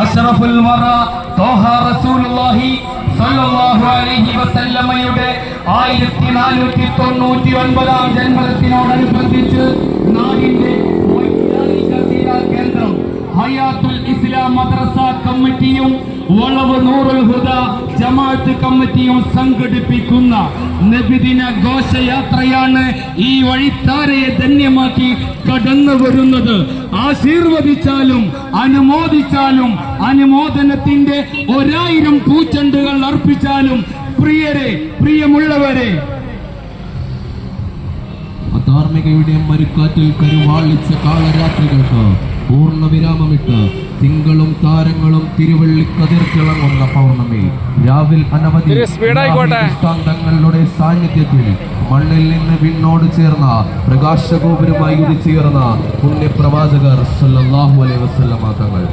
അഷ്റഫുൽ വറ ത്വാഹ റസൂലുള്ളാഹി സ്വല്ലല്ലാഹു അലൈഹി വസല്ലമയുടെ 1499 ജന്മദിനത്തോടനുബന്ധിച്ച് നാടിന്റെ വൈജ്ഞാനിക കേന്ദ്രം ഹയാത്തുൽ ഇസ്ലാം മദ്രസ കമ്മിറ്റിയും വളവ് നൂറുൽ ഹുദ ജമാഅത്ത് കമ്മിറ്റിയും സംഘടിപ്പിക്കുന്ന നബിദിന ഘോഷയാത്രയാണ് ഈ വഴിത്താരയെ ധന്യമാക്കി കടന്നു വരുന്നത്. ആശീർവദിച്ചാലും അനുമോദിച്ചാലും അനുമോദനത്തിന്റെ 1000 പൂച്ചെണ്ടുകൾ അർപ്പിച്ചാലും പ്രിയരെ, പ്രിയമുള്ളവരെ, ധാർമ്മികയുടെ മരുക്കാറ്റിൽ കരുവാളിച്ച കാളരാത്രികൾക്ക് പൂർണ്ണ വിരാമമിട്ട് തിങ്കളും താരങ്ങളും തിരുവള്ളിക്കതിർ തിളങ്ങുന്ന പൗർണമി രാവിൽ അനവധി ദൃഷ്ടാന്തങ്ങളുടെ സാന്നിധ്യത്തിൽ മണ്ണിൽ നിന്ന് വിണ്ണോട് ചേർന്ന പ്രകാശഗോപുരമായി ഉദിച്ചുയർന്ന പുണ്യപ്രവാചകർ സല്ലല്ലാഹു അലൈഹി വസല്ലമ തങ്ങൾ